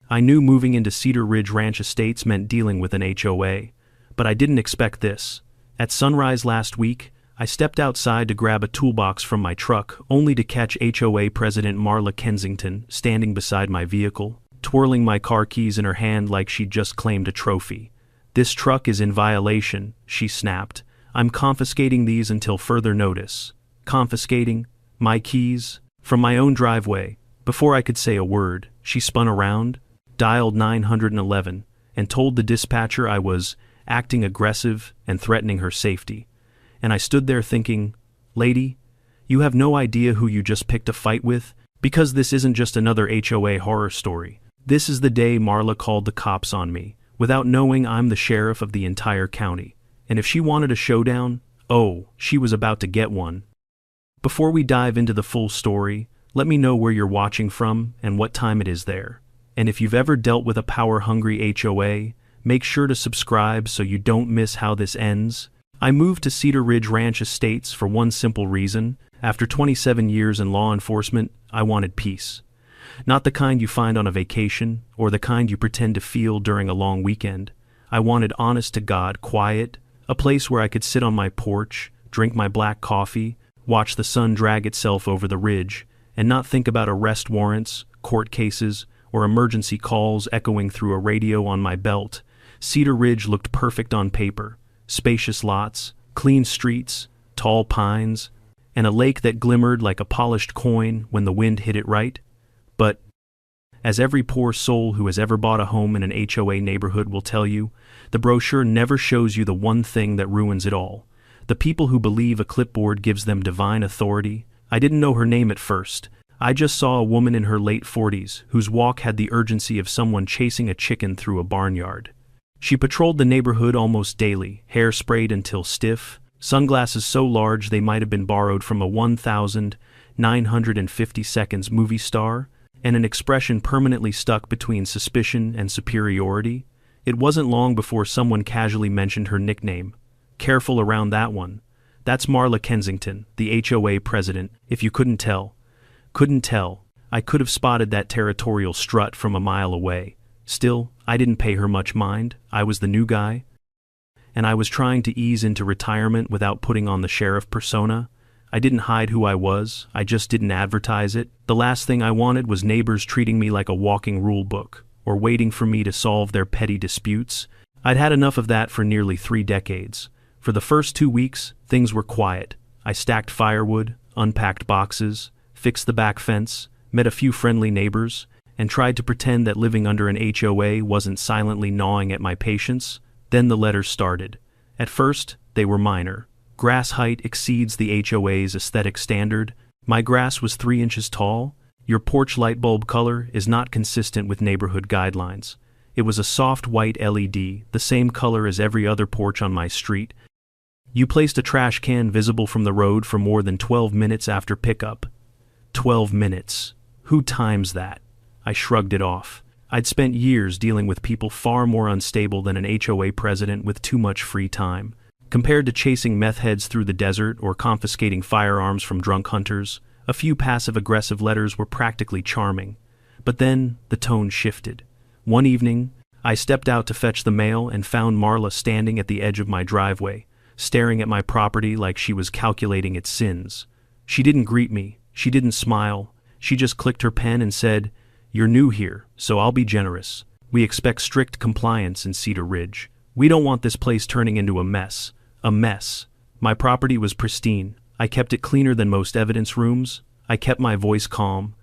I knew moving into Cedar Ridge Ranch Estates meant dealing with an HOA, but I didn't expect this. At sunrise last week, I stepped outside to grab a toolbox from my truck, only to catch HOA President Marla Kensington standing beside my vehicle, twirling my car keys in her hand like she'd just claimed a trophy. "This truck is in violation," she snapped. "I'm confiscating these until further notice." Confiscating? My keys? From my own driveway. Before I could say a word, she spun around, dialed 911, and told the dispatcher I was acting aggressive and threatening her safety. And I stood there thinking, "Lady, you have no idea who you just picked a fight with, because this isn't just another HOA horror story. This is the day Marla called the cops on me, without knowing I'm the sheriff of the entire county. And if she wanted a showdown, oh, she was about to get one." Before we dive into the full story, let me know where you're watching from and what time it is there. And if you've ever dealt with a power-hungry HOA, make sure to subscribe so you don't miss how this ends. I moved to Cedar Ridge Ranch Estates for one simple reason. After 27 years in law enforcement, I wanted peace. Not the kind you find on a vacation, or the kind you pretend to feel during a long weekend. I wanted honest-to-God quiet, a place where I could sit on my porch, drink my black coffee, watch the sun drag itself over the ridge, and not think about arrest warrants, court cases, or emergency calls echoing through a radio on my belt. Cedar Ridge looked perfect on paper. Spacious lots, clean streets, tall pines, and a lake that glimmered like a polished coin when the wind hit it right. But, as every poor soul who has ever bought a home in an HOA neighborhood will tell you, the brochure never shows you the one thing that ruins it all. The people who believe a clipboard gives them divine authority. I didn't know her name at first. I just saw a woman in her late 40s whose walk had the urgency of someone chasing a chicken through a barnyard. She patrolled the neighborhood almost daily, hair sprayed until stiff, sunglasses so large they might have been borrowed from a 1,950 seconds movie star, and an expression permanently stuck between suspicion and superiority. It wasn't long before someone casually mentioned her nickname. Careful around that one. That's Marla Kensington, the HOA president, if you couldn't tell. Couldn't tell. I could have spotted that territorial strut from a mile away. Still, I didn't pay her much mind. I was the new guy. And I was trying to ease into retirement without putting on the sheriff persona. I didn't hide who I was, I just didn't advertise it. The last thing I wanted was neighbors treating me like a walking rule book, or waiting for me to solve their petty disputes. I'd had enough of that for nearly 3 decades. For the first 2 weeks, things were quiet. I stacked firewood, unpacked boxes, fixed the back fence, met a few friendly neighbors, and tried to pretend that living under an HOA wasn't silently gnawing at my patience. Then the letters started. At first, they were minor. Grass height exceeds the HOA's aesthetic standard. My grass was 3 inches tall. Your porch light bulb color is not consistent with neighborhood guidelines. It was a soft white LED, the same color as every other porch on my street. You placed a trash can visible from the road for more than 12 minutes after pickup. 12 minutes. Who times that? I shrugged it off. I'd spent years dealing with people far more unstable than an HOA president with too much free time. Compared to chasing meth heads through the desert or confiscating firearms from drunk hunters, a few passive-aggressive letters were practically charming. But then, the tone shifted. One evening, I stepped out to fetch the mail and found Marla standing at the edge of my driveway, staring at my property like she was calculating its sins. She didn't greet me. She didn't smile. She just clicked her pen and said, "You're new here, so I'll be generous. We expect strict compliance in Cedar Ridge. We don't want this place turning into a mess." A mess. My property was pristine. I kept it cleaner than most evidence rooms. I kept my voice calm.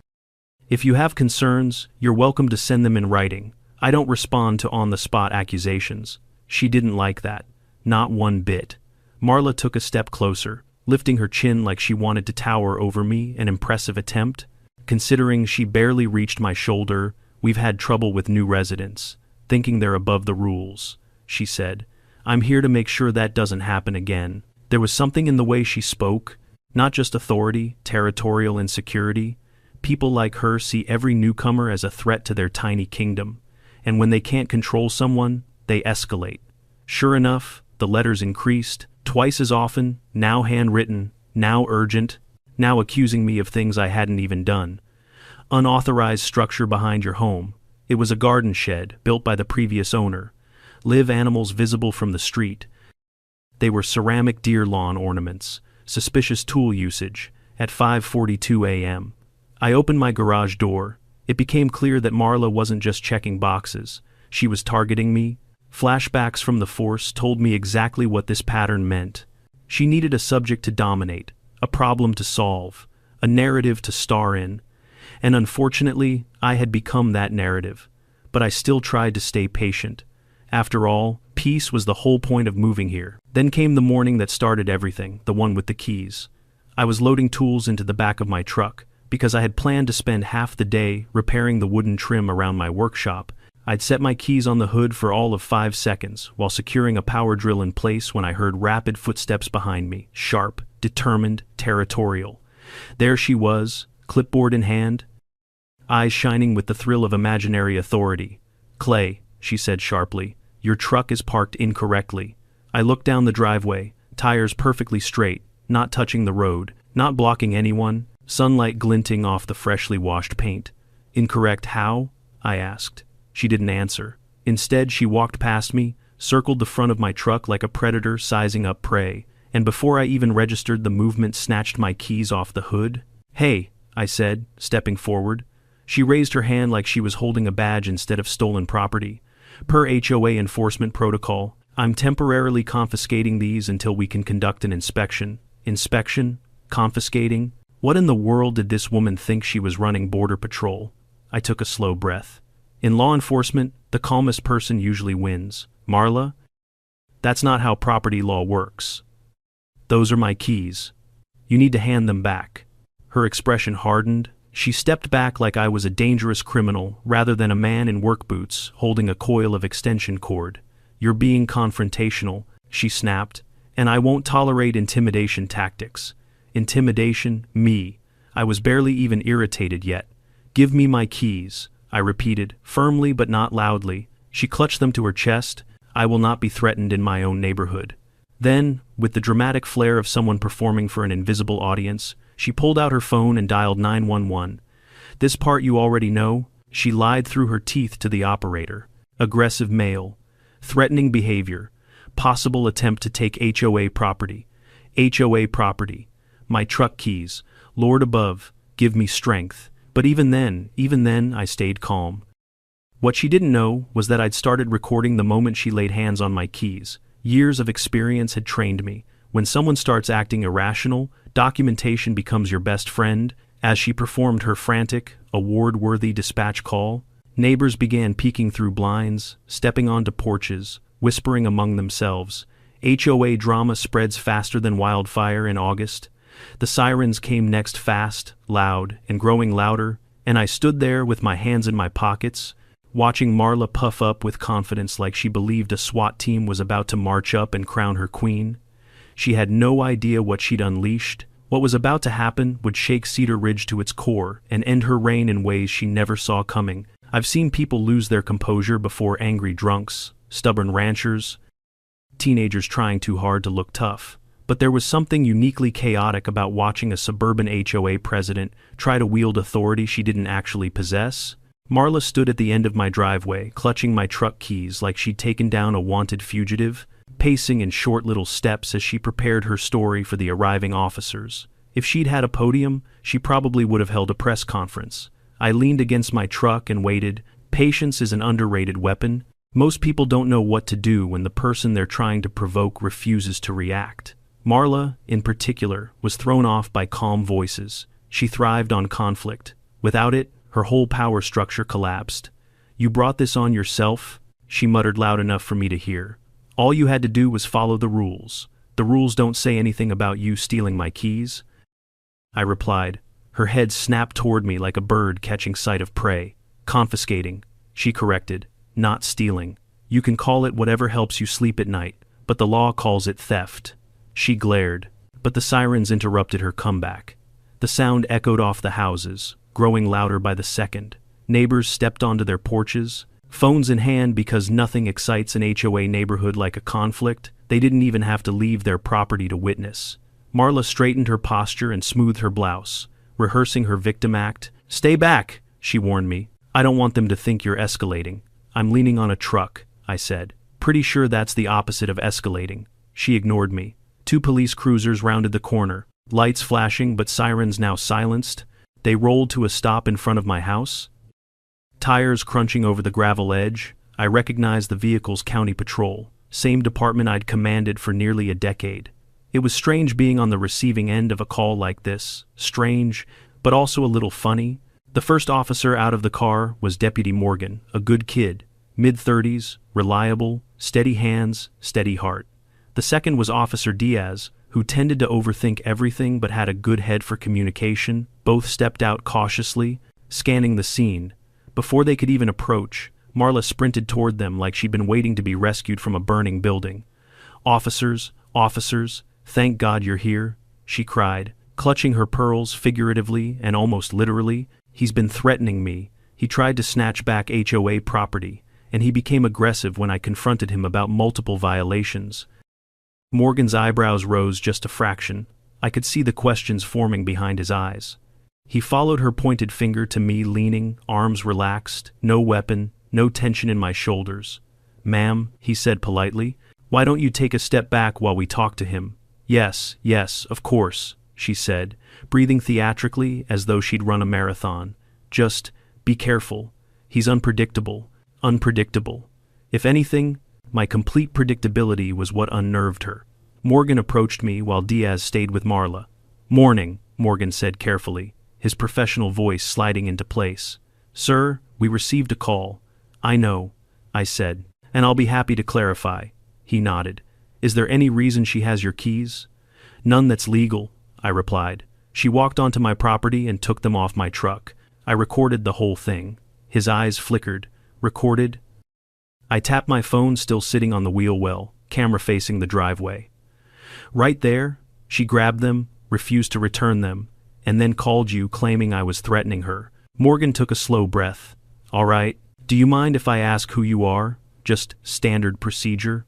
"If you have concerns, you're welcome to send them in writing. I don't respond to on-the-spot accusations." She didn't like that. Not one bit. Marla took a step closer, lifting her chin like she wanted to tower over me, an impressive attempt. Considering she barely reached my shoulder, "We've had trouble with new residents, thinking they're above the rules," she said. "I'm here to make sure that doesn't happen again." There was something in the way she spoke, not just authority, territorial insecurity. People like her see every newcomer as a threat to their tiny kingdom, and when they can't control someone, they escalate. Sure enough, the letters increased, twice as often, now handwritten, now urgent, now accusing me of things I hadn't even done. "Unauthorized structure behind your home." It was a garden shed, built by the previous owner. Live animals visible from the street. They were ceramic deer lawn ornaments. Suspicious tool usage. At 5:42 a.m. I opened my garage door. It became clear that Marla wasn't just checking boxes. She was targeting me. Flashbacks from the force told me exactly what this pattern meant. She needed a subject to dominate, a problem to solve, a narrative to star in. And unfortunately, I had become that narrative. But I still tried to stay patient. After all, peace was the whole point of moving here. Then came the morning that started everything, the one with the keys. I was loading tools into the back of my truck, because I had planned to spend half the day repairing the wooden trim around my workshop. I'd set my keys on the hood for all of 5 seconds, while securing a power drill in place when I heard rapid footsteps behind me, sharp, determined, territorial. There she was, clipboard in hand, eyes shining with the thrill of imaginary authority. "Clay," she said sharply, "your truck is parked incorrectly." I looked down the driveway, tires perfectly straight, not touching the road, not blocking anyone, sunlight glinting off the freshly washed paint. "Incorrect how?" I asked. She didn't answer. Instead, she walked past me, circled the front of my truck like a predator sizing up prey, and before I even registered the movement, snatched my keys off the hood. "Hey," I said, stepping forward. She raised her hand like she was holding a badge instead of stolen property. "Per HOA enforcement protocol, I'm temporarily confiscating these until we can conduct an inspection." Inspection? Confiscating? What in the world did this woman think she was running border patrol? I took a slow breath. In law enforcement, the calmest person usually wins. Marla? That's not how property law works. "Those are my keys. You need to hand them back." Her expression hardened. She stepped back like I was a dangerous criminal rather than a man in work boots holding a coil of extension cord. "You're being confrontational," she snapped, "and I won't tolerate intimidation tactics." Intimidation? Me. I was barely even irritated yet. "Give me my keys," I repeated, firmly but not loudly. She clutched them to her chest. "I will not be threatened in my own neighborhood." Then, with the dramatic flair of someone performing for an invisible audience, she pulled out her phone and dialed 911. "This part you already know," she lied through her teeth to the operator. "Aggressive male. Threatening behavior. Possible attempt to take HOA property. HOA property. My truck keys. Lord above, give me strength." But even then, I stayed calm. What she didn't know was that I'd started recording the moment she laid hands on my keys. Years of experience had trained me. When someone starts acting irrational, documentation becomes your best friend. As she performed her frantic, award-worthy dispatch call, neighbors began peeking through blinds, stepping onto porches, whispering among themselves. HOA drama spreads faster than wildfire in August. The sirens came next, fast, loud, and growing louder, and I stood there with my hands in my pockets, watching Marla puff up with confidence like she believed a SWAT team was about to march up and crown her queen. She had no idea what she'd unleashed. What was about to happen would shake Cedar Ridge to its core and end her reign in ways she never saw coming. I've seen people lose their composure before: angry drunks, stubborn ranchers, teenagers trying too hard to look tough. But there was something uniquely chaotic about watching a suburban HOA president try to wield authority she didn't actually possess. Marla stood at the end of my driveway, clutching my truck keys like she'd taken down a wanted fugitive, pacing in short little steps as she prepared her story for the arriving officers. If she'd had a podium, she probably would have held a press conference. I leaned against my truck and waited. Patience is an underrated weapon. Most people don't know what to do when the person they're trying to provoke refuses to react. Marla, in particular, was thrown off by calm voices. She thrived on conflict. Without it, her whole power structure collapsed. "You brought this on yourself," she muttered loud enough for me to hear. "All you had to do was follow the rules. The rules don't say anything about you stealing my keys." I replied. Her head snapped toward me like a bird catching sight of prey. "Confiscating," she corrected, "not stealing. You can call it whatever helps you sleep at night, but the law calls it theft." She glared, but the sirens interrupted her comeback. The sound echoed off the houses, growing louder by the second. Neighbors stepped onto their porches, phones in hand, because nothing excites an HOA neighborhood like a conflict. They didn't even have to leave their property to witness. Marla straightened her posture and smoothed her blouse, rehearsing her victim act. "Stay back," she warned me. I don't want them to think you're escalating. I'm leaning on a truck, I said. Pretty sure that's the opposite of escalating. She ignored me. 2 police cruisers rounded the corner, lights flashing but sirens now silenced. They rolled to a stop in front of my house. Tires crunching over the gravel edge. I recognized the vehicle's county patrol, same department I'd commanded for nearly a decade. It was strange being on the receiving end of a call like this. Strange, but also a little funny. The first officer out of the car was Deputy Morgan, a good kid, mid-30s, reliable, steady hands, steady heart. The second was Officer Diaz, who tended to overthink everything but had a good head for communication. Both stepped out cautiously, scanning the scene. Before they could even approach, Marla sprinted toward them like she'd been waiting to be rescued from a burning building. "Officers, officers, thank God you're here," she cried, clutching her pearls figuratively and almost literally. "He's been threatening me. He tried to snatch back HOA property, and he became aggressive when I confronted him about multiple violations." Morgan's eyebrows rose just a fraction. I could see the questions forming behind his eyes. He followed her pointed finger to me, leaning, arms relaxed, no weapon, no tension in my shoulders. "Ma'am," he said politely, "why don't you take a step back while we talk to him?" Yes, of course," she said, breathing theatrically as though she'd run a marathon. "Just be careful. He's unpredictable. If anything, my complete predictability was what unnerved her." Morgan approached me while Diaz stayed with Marla. "Morning," Morgan said carefully, his professional voice sliding into place. "Sir, we received a call." "I know," I said, "and I'll be happy to clarify." He nodded. "Is there any reason she has your keys?" "None that's legal," I replied. "She walked onto my property and took them off my truck. I recorded the whole thing." His eyes flickered. "Recorded?" I tapped my phone, still sitting on the wheel well, camera facing the driveway. "Right there, she grabbed them, refused to return them, and then called you claiming I was threatening her." Morgan took a slow breath. "All right, do you mind if I ask who you are? Just standard procedure."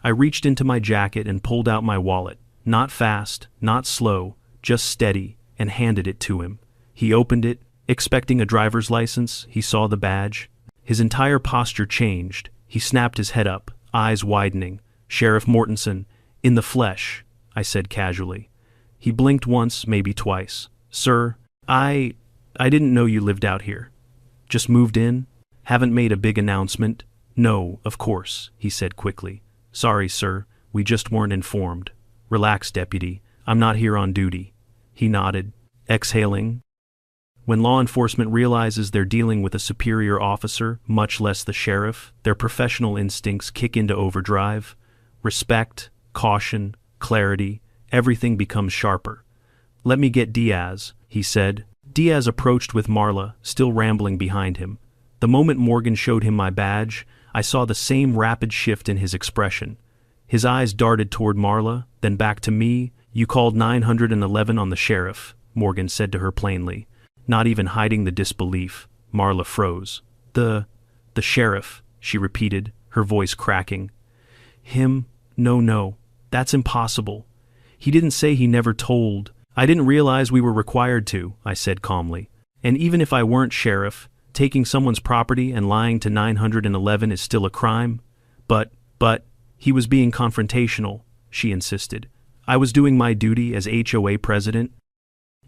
I reached into my jacket and pulled out my wallet, not fast, not slow, just steady, and handed it to him. He opened it, expecting a driver's license. He saw the badge. His entire posture changed. He snapped his head up, eyes widening. "Sheriff Mortensen, in the flesh," I said casually. He blinked once, maybe twice. "Sir, I didn't know you lived out here. Just moved in? Haven't made a big announcement?" "No, of course," he said quickly. "Sorry, sir, we just weren't informed." "Relax, deputy, I'm not here on duty." He nodded, exhaling. When law enforcement realizes they're dealing with a superior officer, much less the sheriff, their professional instincts kick into overdrive. Respect, caution, clarity, everything becomes sharper. "Let me get Diaz," he said. Diaz approached with Marla, still rambling behind him. The moment Morgan showed him my badge, I saw the same rapid shift in his expression. His eyes darted toward Marla, then back to me. "You called 911 on the sheriff," Morgan said to her plainly. Not even hiding the disbelief, Marla froze. The sheriff," she repeated, her voice cracking. "Him? No, that's impossible. He didn't say he never told." "I didn't realize we were required to," I said calmly. "And even if I weren't sheriff, taking someone's property and lying to 911 is still a crime." But, he was being confrontational," she insisted. "I was doing my duty as HOA president."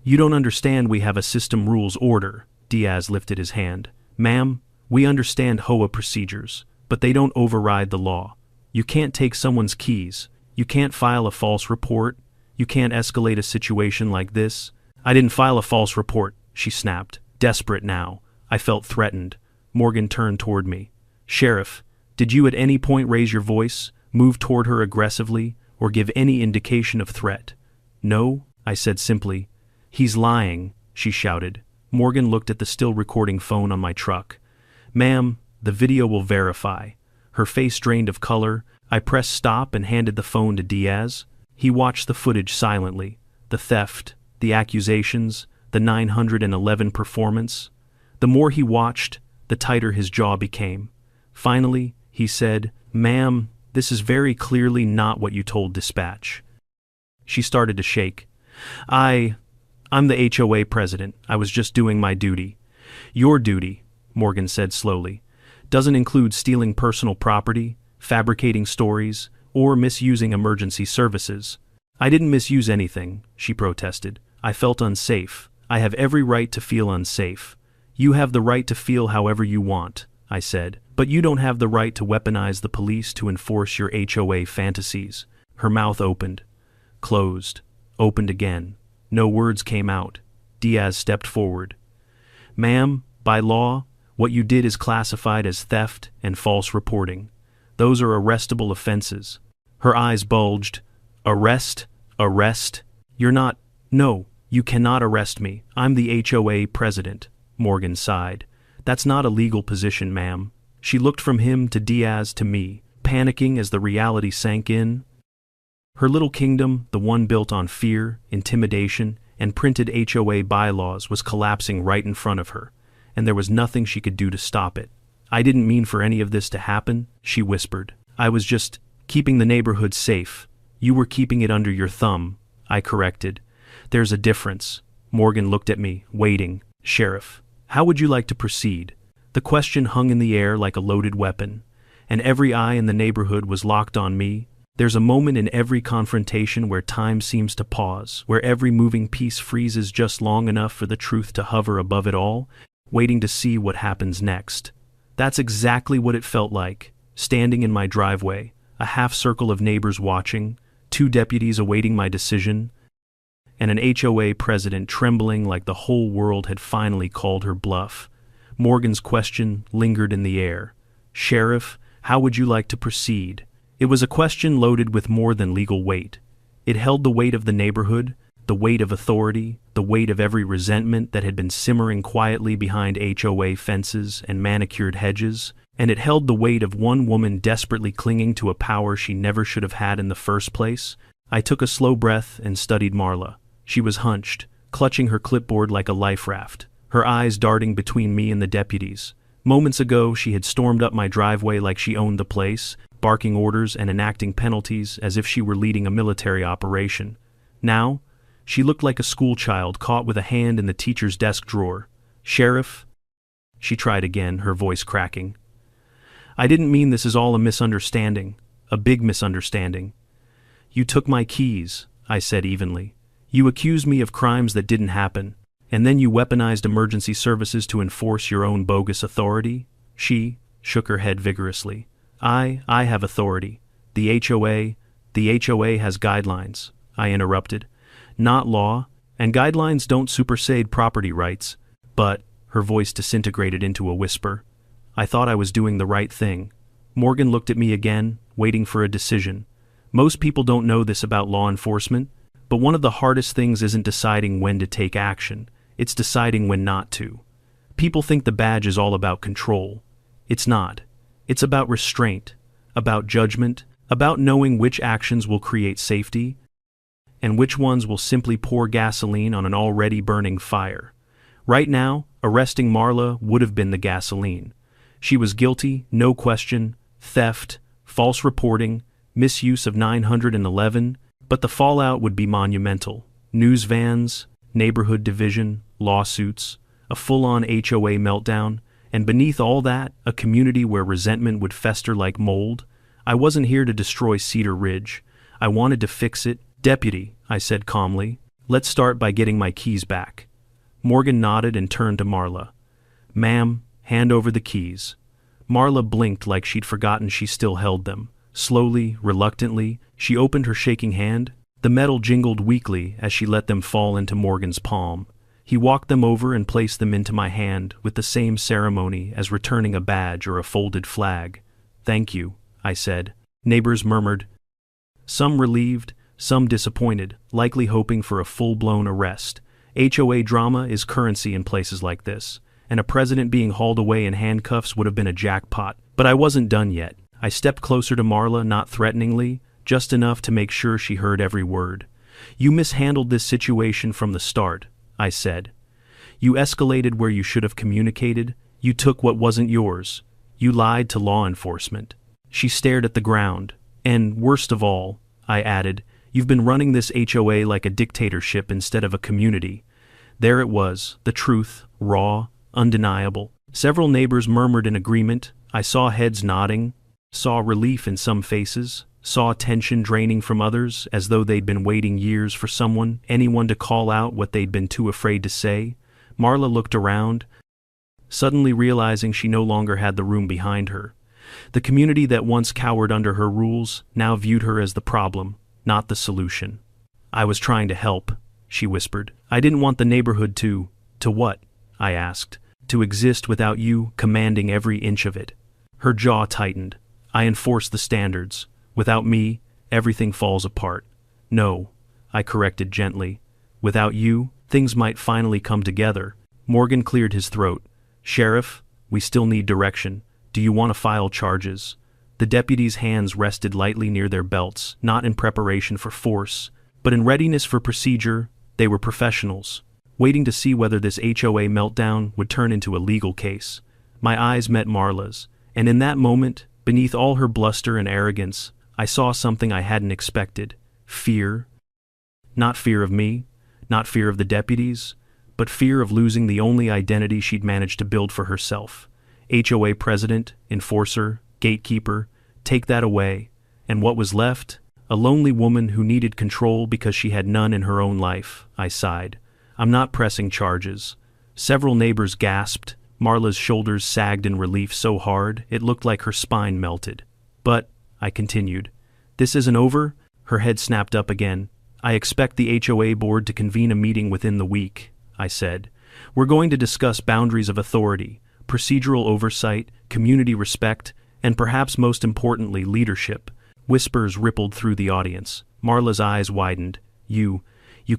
"You don't understand, we have a system rules order." Diaz lifted his hand. "Ma'am, we understand HOA procedures, but they don't override the law. You can't take someone's keys. You can't file a false report. You can't escalate a situation like this." "I didn't file a false report," she snapped, desperate now. I felt threatened. Morgan turned toward me. "Sheriff, did you at any point raise your voice, move toward her aggressively, or give any indication of threat?" "No," I said simply. "He's lying," she shouted. Morgan looked at the still recording phone on my truck. "Ma'am, the video will verify." Her face drained of color. I pressed stop and handed the phone to Diaz. He watched the footage silently. The theft, the accusations, the 911 performance. The more he watched, the tighter his jaw became. Finally, he said, "Ma'am, this is very clearly not what you told dispatch." She started to shake. I'm the HOA president. I was just doing my duty." "Your duty," Morgan said slowly. Doesn't include stealing personal property, fabricating stories, or misusing emergency services. I didn't misuse anything, she protested. I felt unsafe. I have every right to feel unsafe. You have the right to feel however you want, I said, but you don't have the right to weaponize the police to enforce your HOA fantasies. Her mouth opened, closed, opened again. No words came out. Diaz stepped forward. Ma'am, by law, what you did is classified as theft and false reporting. Those are arrestable offenses. Her eyes bulged. Arrest? Arrest? You're not… No, you cannot arrest me. I'm the HOA president, Morgan sighed. That's not a legal position, ma'am. She looked from him to Diaz to me, panicking as the reality sank in. Her little kingdom, the one built on fear, intimidation, and printed HOA bylaws, was collapsing right in front of her, and there was nothing she could do to stop it. I didn't mean for any of this to happen, she whispered. I was just keeping the neighborhood safe. You were keeping it under your thumb, I corrected. There's a difference. Morgan looked at me, waiting. Sheriff, how would you like to proceed? The question hung in the air like a loaded weapon, and every eye in the neighborhood was locked on me. There's a moment in every confrontation where time seems to pause, where every moving piece freezes just long enough for the truth to hover above it all, waiting to see what happens next. That's exactly what it felt like, standing in my driveway, a half circle of neighbors watching, 2 deputies awaiting my decision, and an HOA president trembling like the whole world had finally called her bluff. Morgan's question lingered in the air. Sheriff, how would you like to proceed? It was a question loaded with more than legal weight. It held the weight of the neighborhood, the weight of authority, the weight of every resentment that had been simmering quietly behind HOA fences and manicured hedges, and it held the weight of one woman desperately clinging to a power she never should have had in the first place. I took a slow breath and studied Marla. She was hunched, clutching her clipboard like a life raft, her eyes darting between me and the deputies. Moments ago, she had stormed up my driveway like she owned the place, barking orders and enacting penalties as if she were leading a military operation. Now, she looked like a schoolchild caught with a hand in the teacher's desk drawer. Sheriff? She tried again, her voice cracking. I didn't mean this is all a misunderstanding, a big misunderstanding. You took my keys, I said evenly. You accused me of crimes that didn't happen, and then you weaponized emergency services to enforce your own bogus authority? She shook her head vigorously. I have authority. The HOA has guidelines, I interrupted. Not law, and guidelines don't supersede property rights. But, her voice disintegrated into a whisper, I thought I was doing the right thing. Morgan looked at me again, waiting for a decision. Most people don't know this about law enforcement, but one of the hardest things isn't deciding when to take action, it's deciding when not to. People think the badge is all about control. It's not. It's about restraint, about judgment, about knowing which actions will create safety, and which ones will simply pour gasoline on an already burning fire. Right now, arresting Marla would have been the gasoline. She was guilty, no question, theft, false reporting, misuse of 911, but the fallout would be monumental. News vans, neighborhood division, lawsuits, a full-on HOA meltdown, and beneath all that, a community where resentment would fester like mold. I wasn't here to destroy Cedar Ridge. I wanted to fix it. Deputy, I said calmly, let's start by getting my keys back. Morgan nodded and turned to Marla. Ma'am, hand over the keys. Marla blinked like she'd forgotten she still held them. Slowly, reluctantly, she opened her shaking hand. The metal jingled weakly as she let them fall into Morgan's palm. He walked them over and placed them into my hand with the same ceremony as returning a badge or a folded flag. Thank you, I said. Neighbors murmured. Some relieved, some disappointed, likely hoping for a full-blown arrest. HOA drama is currency in places like this, and a president being hauled away in handcuffs would have been a jackpot. But I wasn't done yet. I stepped closer to Marla, not threateningly, just enough to make sure she heard every word. You mishandled this situation from the start, I said. You escalated where you should have communicated. You took what wasn't yours. You lied to law enforcement. She stared at the ground. And worst of all, I added, you've been running this HOA like a dictatorship instead of a community. There it was, the truth, raw, undeniable. Several neighbors murmured in agreement. I saw heads nodding, saw relief in some faces, saw tension draining from others as though they'd been waiting years for anyone to call out what they'd been too afraid to say. Marla looked around, suddenly realizing she no longer had the room behind her. The community that once cowered under her rules now viewed her as the problem, not the solution. I was trying to help, she whispered. I didn't want the neighborhood to what? I asked. To exist without you commanding every inch of it. Her jaw tightened. I enforced the standards. Without me, everything falls apart. No, I corrected gently. Without you, things might finally come together. Morgan cleared his throat. Sheriff, we still need direction. Do you want to file charges? The deputies' hands rested lightly near their belts, not in preparation for force, but in readiness for procedure. They were professionals, waiting to see whether this HOA meltdown would turn into a legal case. My eyes met Marla's, and in that moment, beneath all her bluster and arrogance, I saw something I hadn't expected. Fear. Not fear of me, not fear of the deputies, but fear of losing the only identity she'd managed to build for herself. HOA president, enforcer, gatekeeper, take that away, and what was left? A lonely woman who needed control because she had none in her own life. I sighed. I'm not pressing charges. Several neighbors gasped. Marla's shoulders sagged in relief so hard it looked like her spine melted. But, I continued, this isn't over? Her head snapped up again. I expect the HOA board to convene a meeting within the week, I said. We're going to discuss boundaries of authority, procedural oversight, community respect, and perhaps most importantly, leadership. Whispers rippled through the audience. Marla's eyes widened. You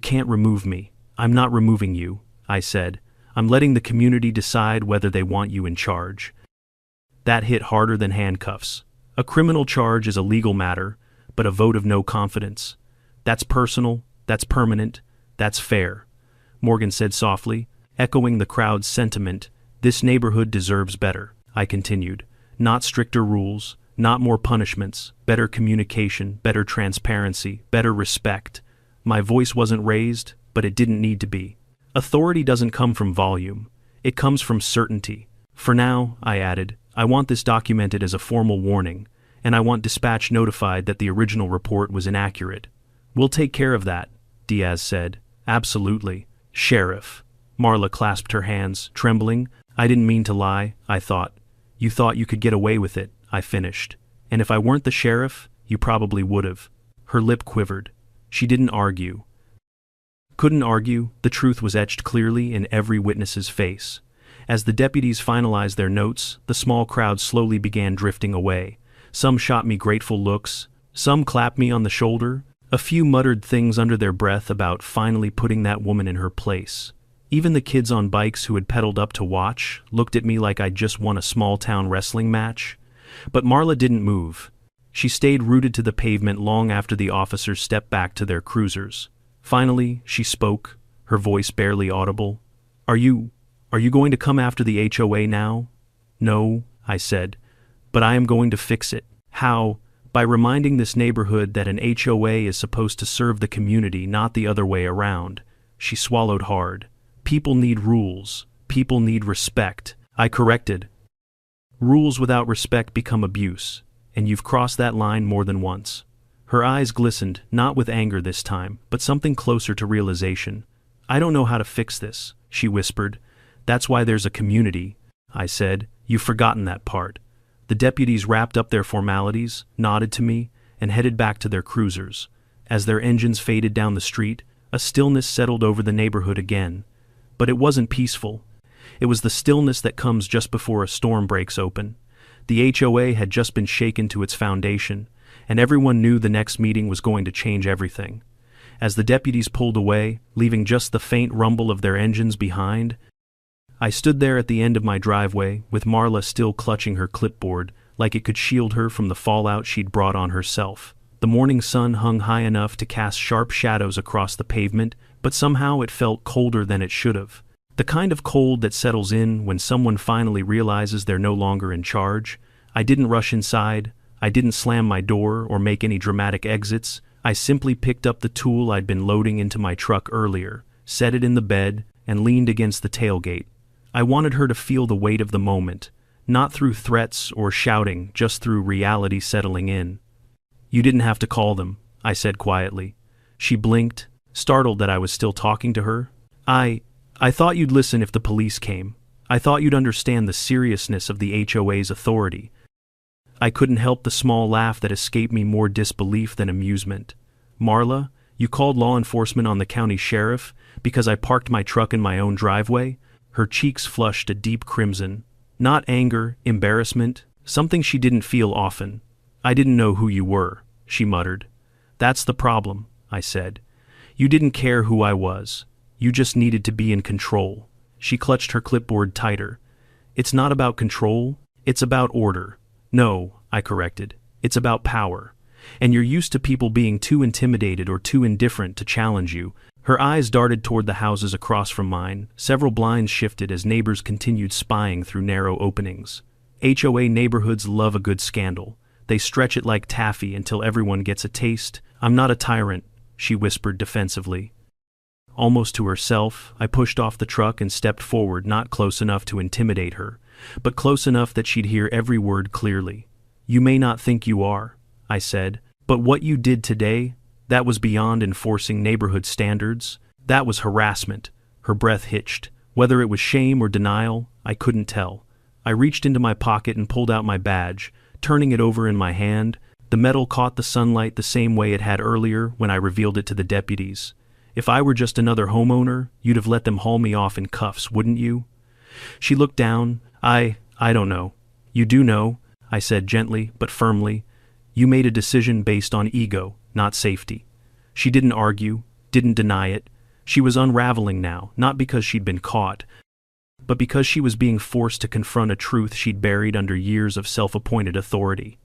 can't remove me. I'm not removing you, I said. I'm letting the community decide whether they want you in charge. That hit harder than handcuffs. A criminal charge is a legal matter, but a vote of no confidence. That's personal, that's permanent, that's fair. Morgan said softly, echoing the crowd's sentiment. This neighborhood deserves better, I continued. Not stricter rules, not more punishments, better communication, better transparency, better respect. My voice wasn't raised, but it didn't need to be. Authority doesn't come from volume. It comes from certainty. For now, I added, I want this documented as a formal warning, and I want dispatch notified that the original report was inaccurate. We'll take care of that, Diaz said. Absolutely. Sheriff. Marla clasped her hands, trembling. I didn't mean to lie, I thought. You thought you could get away with it, I finished. And if I weren't the sheriff, you probably would've. Her lip quivered. She didn't argue. Couldn't argue. The truth was etched clearly in every witness's face. As the deputies finalized their notes, the small crowd slowly began drifting away. Some shot me grateful looks, some clapped me on the shoulder, a few muttered things under their breath about finally putting that woman in her place. Even the kids on bikes who had pedaled up to watch looked at me like I'd just won a small-town wrestling match. But Marla didn't move. She stayed rooted to the pavement long after the officers stepped back to their cruisers. Finally, she spoke, her voice barely audible. Are you going to come after the HOA now? No, I said, but I am going to fix it. How? By reminding this neighborhood that an HOA is supposed to serve the community, not the other way around. She swallowed hard. People need rules. People need respect. I corrected. Rules without respect become abuse, and you've crossed that line more than once. Her eyes glistened, not with anger this time, but something closer to realization. I don't know how to fix this, she whispered. That's why there's a community, I said. You've forgotten that part. The deputies wrapped up their formalities, nodded to me, and headed back to their cruisers. As their engines faded down the street, a stillness settled over the neighborhood again. But it wasn't peaceful. It was the stillness that comes just before a storm breaks open. The HOA had just been shaken to its foundation, and everyone knew the next meeting was going to change everything. As the deputies pulled away, leaving just the faint rumble of their engines behind, I stood there at the end of my driveway, with Marla still clutching her clipboard, like it could shield her from the fallout she'd brought on herself. The morning sun hung high enough to cast sharp shadows across the pavement, but somehow it felt colder than it should have. The kind of cold that settles in when someone finally realizes they're no longer in charge. I didn't rush inside. I didn't slam my door or make any dramatic exits. I simply picked up the tool I'd been loading into my truck earlier, set it in the bed, and leaned against the tailgate. I wanted her to feel the weight of the moment, not through threats or shouting, just through reality settling in. "You didn't have to call them," I said quietly. She blinked, startled that I was still talking to her. I thought you'd listen if the police came. I thought you'd understand the seriousness of the HOA's authority." I couldn't help the small laugh that escaped me, more disbelief than amusement. "Marla, you called law enforcement on the county sheriff because I parked my truck in my own driveway?" Her cheeks flushed a deep crimson. Not anger, embarrassment, something she didn't feel often. "I didn't know who you were," she muttered. "That's the problem," I said. "You didn't care who I was. You just needed to be in control." She clutched her clipboard tighter. "It's not about control, it's about order." "No," I corrected. "It's about power. And you're used to people being too intimidated or too indifferent to challenge you." Her eyes darted toward the houses across from mine. Several blinds shifted as neighbors continued spying through narrow openings. HOA neighborhoods love a good scandal. They stretch it like taffy until everyone gets a taste. "I'm not a tyrant," she whispered defensively. Almost to herself, I pushed off the truck and stepped forward, not close enough to intimidate her, but close enough that she'd hear every word clearly. "You may not think you are," I said, "but what you did today, that was beyond enforcing neighborhood standards. That was harassment." Her breath hitched. Whether it was shame or denial, I couldn't tell. I reached into my pocket and pulled out my badge, turning it over in my hand. The metal caught the sunlight the same way it had earlier when I revealed it to the deputies. "If I were just another homeowner, you'd have let them haul me off in cuffs, wouldn't you?" She looked down. I don't know." "You do know," I said gently but firmly. "You made a decision based on ego, not safety." She didn't argue, didn't deny it. She was unraveling now, not because she'd been caught, but because she was being forced to confront a truth she'd buried under years of self-appointed authority.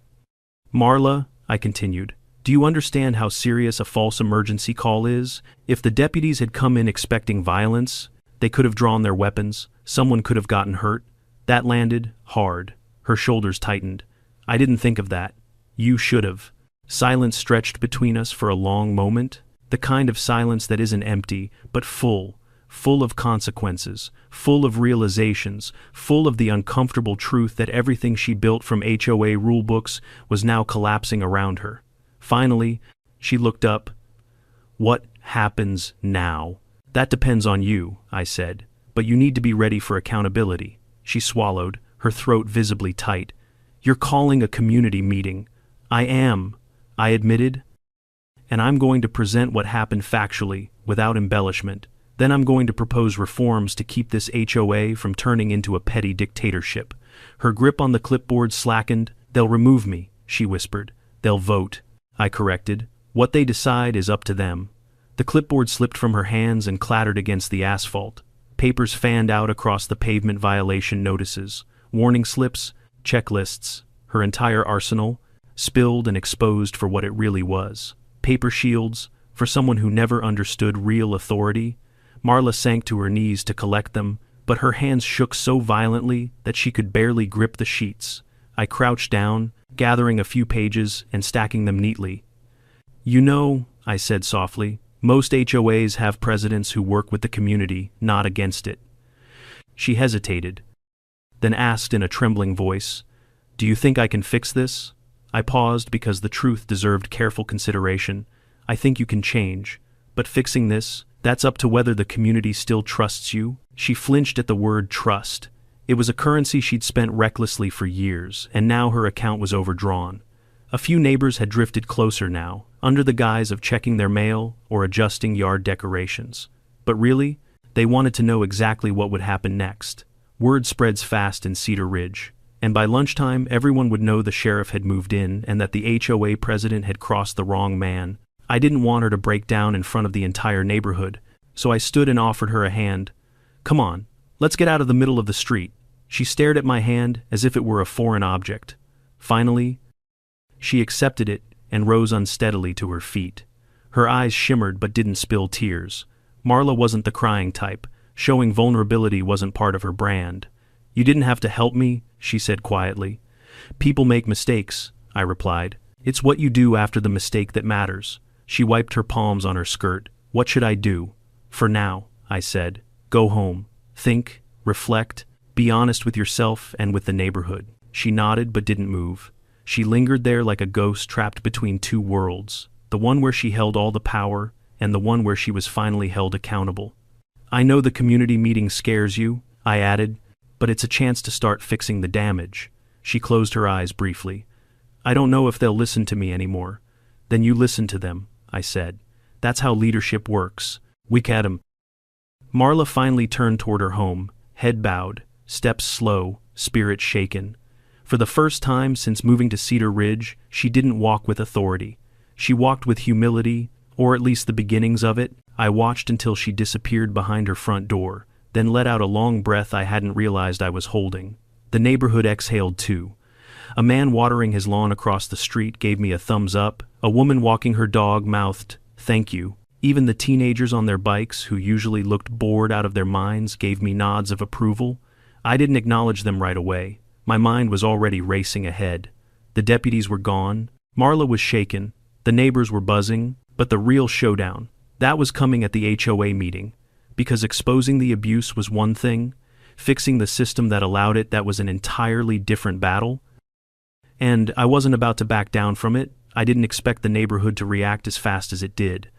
"Marla," I continued, "do you understand how serious a false emergency call is? If the deputies had come in expecting violence, they could have drawn their weapons, someone could have gotten hurt." That landed hard. Her shoulders tightened. "I didn't think of that. You should have." Silence stretched between us for a long moment, the kind of silence that isn't empty, but full of consequences, full of realizations, full of the uncomfortable truth that everything she built from HOA rulebooks was now collapsing around her. Finally, she looked up. "What happens now?" "That depends on you," I said, "but you need to be ready for accountability." She swallowed, her throat visibly tight. "You're calling a community meeting." "I am," I admitted. "And I'm going to present what happened factually, without embellishment. Then I'm going to propose reforms to keep this HOA from turning into a petty dictatorship." Her grip on the clipboard slackened. "They'll remove me," she whispered. "They'll vote," I corrected. "What they decide is up to them." The clipboard slipped from her hands and clattered against the asphalt. Papers fanned out across the pavement, violation notices, warning slips, checklists, her entire arsenal, spilled and exposed for what it really was. Paper shields, for someone who never understood real authority. Marla sank to her knees to collect them, but her hands shook so violently that she could barely grip the sheets. I crouched down, gathering a few pages and stacking them neatly. "You know," I said softly, "most HOAs have presidents who work with the community, not against it." She hesitated, then asked in a trembling voice, "Do you think I can fix this?" I paused because the truth deserved careful consideration. "I think you can change, but fixing this, that's up to whether the community still trusts you." She flinched at the word trust. It was a currency she'd spent recklessly for years, and now her account was overdrawn. A few neighbors had drifted closer now, under the guise of checking their mail or adjusting yard decorations. But really, they wanted to know exactly what would happen next. Word spreads fast in Cedar Ridge, and by lunchtime everyone would know the sheriff had moved in and that the HOA president had crossed the wrong man. I didn't want her to break down in front of the entire neighborhood, so I stood and offered her a hand. "Come on, let's get out of the middle of the street." She stared at my hand as if it were a foreign object. Finally, she accepted it and rose unsteadily to her feet. Her eyes shimmered but didn't spill tears. Marla wasn't the crying type. Showing vulnerability wasn't part of her brand. "You didn't have to help me," she said quietly. "People make mistakes," I replied. "It's what you do after the mistake that matters." She wiped her palms on her skirt. "What should I do?" "For now," I said. "Go home. Think, reflect, be honest with yourself and with the neighborhood. She nodded but didn't move. She lingered there like a ghost trapped between two worlds, the one where she held all the power and the one where she was finally held accountable. I know the community meeting scares you, I added, but it's a chance to start fixing the damage. She closed her eyes briefly. I don't know if they'll listen to me anymore. Then you listen to them, I said. That's how leadership works. We can 'em. Marla finally turned toward her home, head bowed, steps slow, spirit shaken. For the first time since moving to Cedar Ridge, she didn't walk with authority. She walked with humility, or at least the beginnings of it. I watched until she disappeared behind her front door, then let out a long breath I hadn't realized I was holding. The neighborhood exhaled too. A man watering his lawn across the street gave me a thumbs up. A woman walking her dog mouthed, "Thank you." Even the teenagers on their bikes, who usually looked bored out of their minds, gave me nods of approval. I didn't acknowledge them right away. My mind was already racing ahead. The deputies were gone. Marla was shaken. The neighbors were buzzing. But the real showdown, that was coming at the HOA meeting. Because exposing the abuse was one thing, fixing the system that allowed it, that was an entirely different battle. And I wasn't about to back down from it. I didn't expect the neighborhood to react as fast as it did.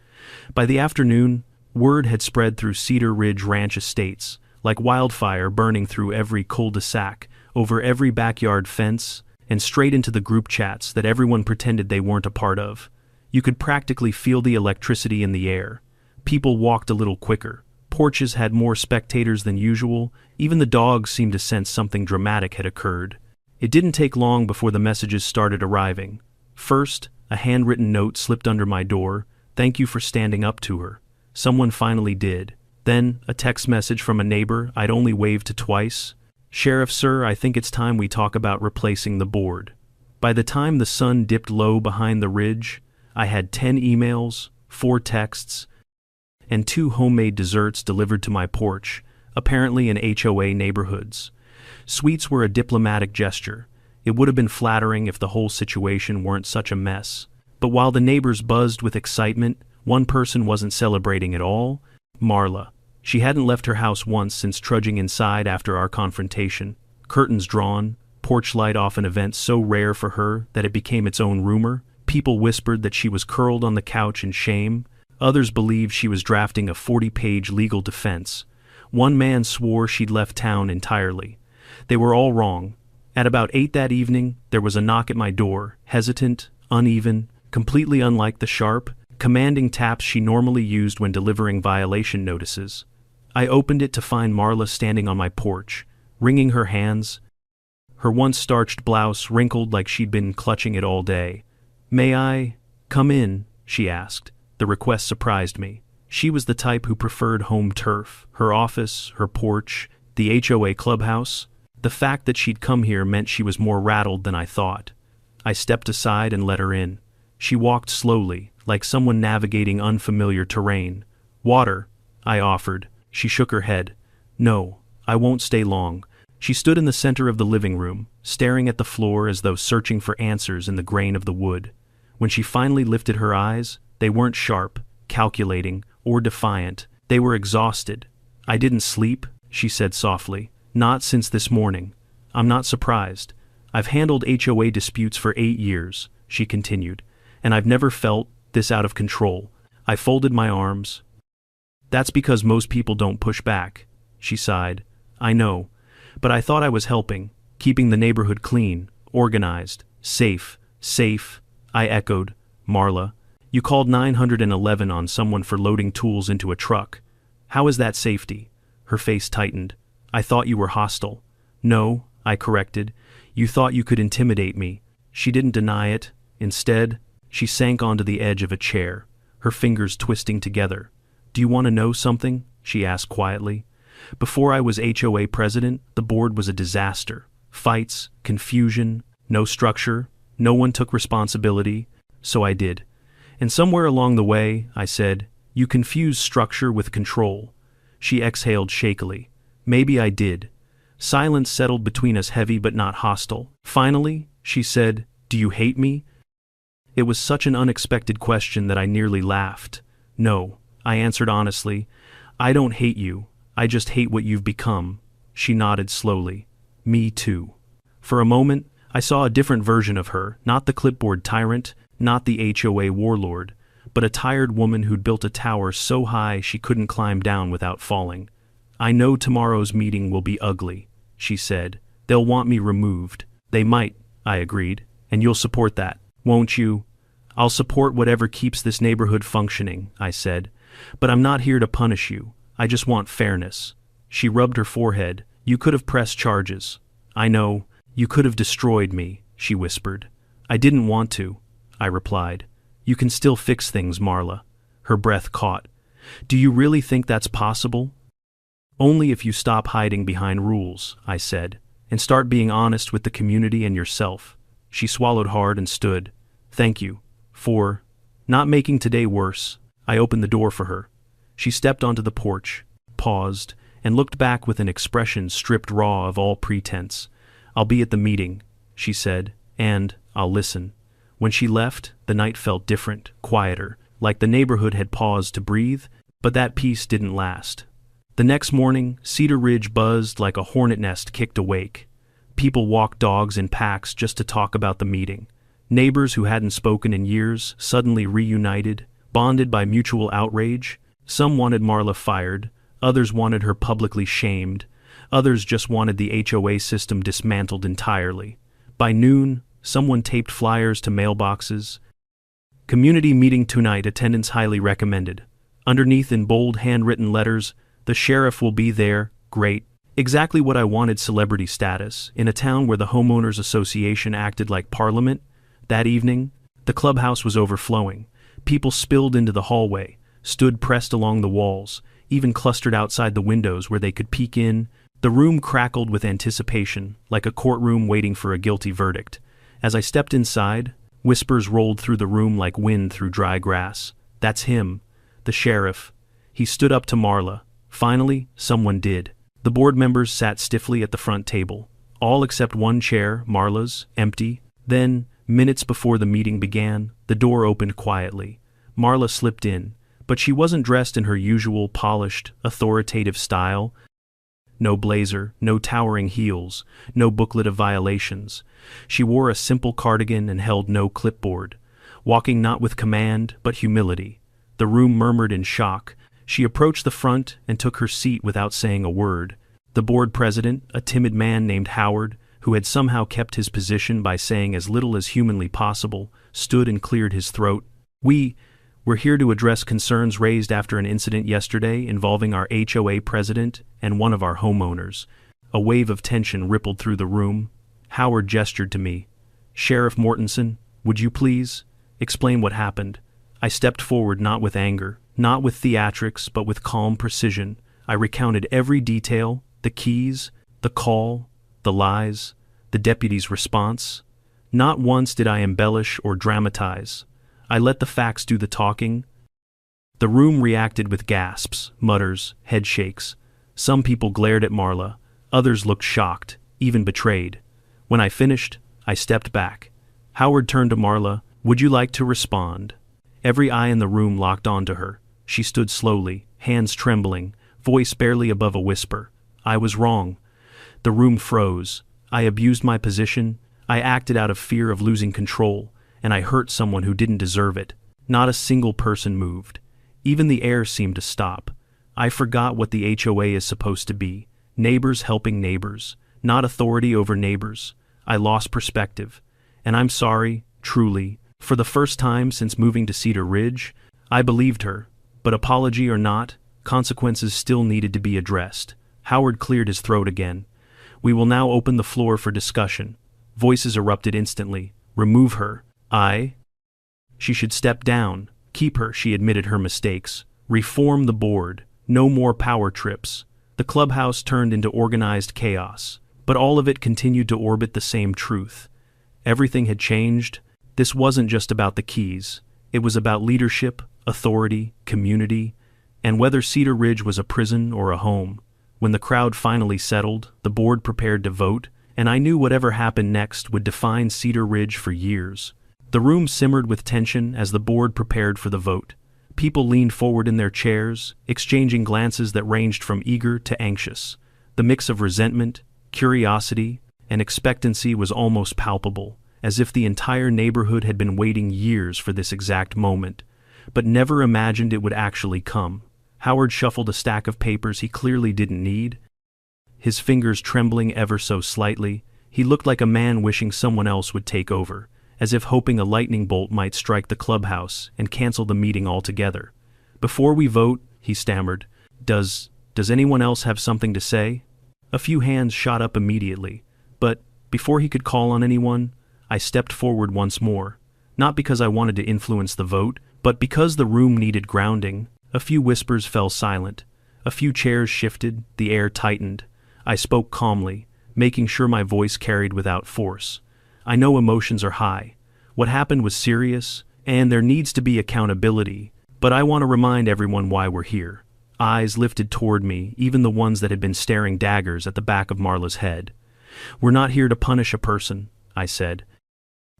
By the afternoon, word had spread through Cedar Ridge Ranch estates, like wildfire burning through every cul-de-sac, over every backyard fence, and straight into the group chats that everyone pretended they weren't a part of. You could practically feel the electricity in the air. People walked a little quicker. Porches had more spectators than usual. Even the dogs seemed to sense something dramatic had occurred. It didn't take long before the messages started arriving. First, a handwritten note slipped under my door. "Thank you for standing up to her." Someone finally did. Then, a text message from a neighbor I'd only waved to twice. "Sheriff sir, I think it's time we talk about replacing the board." By the time the sun dipped low behind the ridge, I had 10 emails, 4 texts, and 2 homemade desserts delivered to my porch, apparently in HOA neighborhoods. Sweets were a diplomatic gesture. It would have been flattering if the whole situation weren't such a mess. But while the neighbors buzzed with excitement, one person wasn't celebrating at all: Marla. She hadn't left her house once since trudging inside after our confrontation. Curtains drawn, porch light off, an event so rare for her that it became its own rumor. People whispered that she was curled on the couch in shame. Others believed she was drafting a 40-page legal defense. One man swore she'd left town entirely. They were all wrong. At about 8 that evening, there was a knock at my door, hesitant, uneven, completely unlike the sharp, commanding taps she normally used when delivering violation notices. I opened it to find Marla standing on my porch, wringing her hands, her once starched blouse wrinkled like she'd been clutching it all day. "May I come in?" she asked. The request surprised me. She was the type who preferred home turf, her office, her porch, the HOA clubhouse. The fact that she'd come here meant she was more rattled than I thought. I stepped aside and let her in. She walked slowly, like someone navigating unfamiliar terrain. "Water," I offered. She shook her head. "No, I won't stay long." She stood in the center of the living room, staring at the floor as though searching for answers in the grain of the wood. When she finally lifted her eyes, they weren't sharp, calculating, or defiant. They were exhausted. "I didn't sleep," she said softly. "Not since this morning. I'm not surprised. I've handled HOA disputes for 8 years," she continued, "and I've never felt this out of control." I folded my arms. "That's because most people don't push back," she sighed. "I know. But I thought I was helping, keeping the neighborhood clean, organized, safe." "Safe," I echoed. "Marla, you called 911 on someone for loading tools into a truck. How is that safety?" Her face tightened. "I thought you were hostile." "No," I corrected. "You thought you could intimidate me." She didn't deny it. Instead, she sank onto the edge of a chair, her fingers twisting together. "Do you want to know something?" she asked quietly. "Before I was HOA president, the board was a disaster. Fights, confusion, no structure, no one took responsibility, so I did. And somewhere along the way, I said, you confuse structure with control." She exhaled shakily. "Maybe I did." Silence settled between us, heavy but not hostile. Finally, she said, "Do you hate me?" It was such an unexpected question that I nearly laughed. "No," I answered honestly. "I don't hate you. I just hate what you've become. She nodded slowly. Me too. For a moment, I saw a different version of her, not the clipboard tyrant, not the HOA warlord, but a tired woman who'd built a tower so high she couldn't climb down without falling. I know tomorrow's meeting will be ugly, she said. They'll want me removed. They might, I agreed. And you'll support that, won't you? I'll support whatever keeps this neighborhood functioning, I said. But I'm not here to punish you. I just want fairness. She rubbed her forehead. You could have pressed charges. I know. You could have destroyed me, she whispered. I didn't want to, I replied. You can still fix things, Marla. Her breath caught. Do you really think that's possible? Only if you stop hiding behind rules, I said, and start being honest with the community and yourself. She swallowed hard and stood. Thank you. For not making today worse. I opened the door for her. She stepped onto the porch, paused, and looked back with an expression stripped raw of all pretense. I'll be at the meeting, she said, and I'll listen. When she left, the night felt different, quieter, like the neighborhood had paused to breathe, but that peace didn't last. The next morning, Cedar Ridge buzzed like a hornet nest kicked awake. People walked dogs in packs just to talk about the meeting. Neighbors who hadn't spoken in years suddenly reunited, bonded by mutual outrage. Some wanted Marla fired, others wanted her publicly shamed, others just wanted the HOA system dismantled entirely. By noon, someone taped flyers to mailboxes. Community meeting tonight, attendance highly recommended. Underneath in bold handwritten letters, the sheriff will be there, great. Exactly what I wanted, celebrity status, in a town where the homeowners association acted like parliament. That evening, the clubhouse was overflowing. People spilled into the hallway, stood pressed along the walls, even clustered outside the windows where they could peek in. The room crackled with anticipation, like a courtroom waiting for a guilty verdict. As I stepped inside, whispers rolled through the room like wind through dry grass. That's him, the sheriff. He stood up to Marla. Finally, someone did. The board members sat stiffly at the front table, all except one chair, Marla's, empty. Then, minutes before the meeting began, the door opened quietly. Marla slipped in, but she wasn't dressed in her usual polished, authoritative style. No blazer, no towering heels, no booklet of violations. She wore a simple cardigan and held no clipboard, walking not with command, but humility. The room murmured in shock. She approached the front and took her seat without saying a word. The board president, a timid man named Howard, who had somehow kept his position by saying as little as humanly possible, stood and cleared his throat. We're here to address concerns raised after an incident yesterday involving our HOA president and one of our homeowners. A wave of tension rippled through the room. Howard gestured to me. Sheriff Mortensen, would you please explain what happened? I stepped forward, not with anger, not with theatrics, but with calm precision. I recounted every detail, the keys, the call, the lies, the deputy's response. Not once did I embellish or dramatize. I let the facts do the talking. The room reacted with gasps, mutters, head shakes. Some people glared at Marla, others looked shocked, even betrayed. When I finished, I stepped back. Howard turned to Marla. Would you like to respond? Every eye in the room locked onto her. She stood slowly, hands trembling, voice barely above a whisper. I was wrong. The room froze. I abused my position. I acted out of fear of losing control, and I hurt someone who didn't deserve it. Not a single person moved. Even the air seemed to stop. I forgot what the HOA is supposed to be. Neighbors helping neighbors, not authority over neighbors. I lost perspective. And I'm sorry, truly. For the first time since moving to Cedar Ridge, I believed her. But apology or not, consequences still needed to be addressed. Howard cleared his throat again. We will now open the floor for discussion. Voices erupted instantly. Remove her. She should step down. Keep her, she admitted her mistakes. Reform the board. No more power trips. The clubhouse turned into organized chaos, but all of it continued to orbit the same truth. Everything had changed. This wasn't just about the keys. It was about leadership, authority, community, and whether Cedar Ridge was a prison or a home. When the crowd finally settled, the board prepared to vote, and I knew whatever happened next would define Cedar Ridge for years. The room simmered with tension as the board prepared for the vote. People leaned forward in their chairs, exchanging glances that ranged from eager to anxious. The mix of resentment, curiosity, and expectancy was almost palpable, as if the entire neighborhood had been waiting years for this exact moment, but never imagined it would actually come. Howard shuffled a stack of papers he clearly didn't need. His fingers trembling ever so slightly, he looked like a man wishing someone else would take over, as if hoping a lightning bolt might strike the clubhouse and cancel the meeting altogether. "Before we vote," he stammered, Does anyone else have something to say?" A few hands shot up immediately, but, before he could call on anyone, I stepped forward once more, not because I wanted to influence the vote, but because the room needed grounding. A few whispers fell silent, a few chairs shifted, the air tightened. I spoke calmly, making sure my voice carried without force. "I know emotions are high. What happened was serious, and there needs to be accountability, but I want to remind everyone why we're here." Eyes lifted toward me, even the ones that had been staring daggers at the back of Marla's head. "We're not here to punish a person," I said.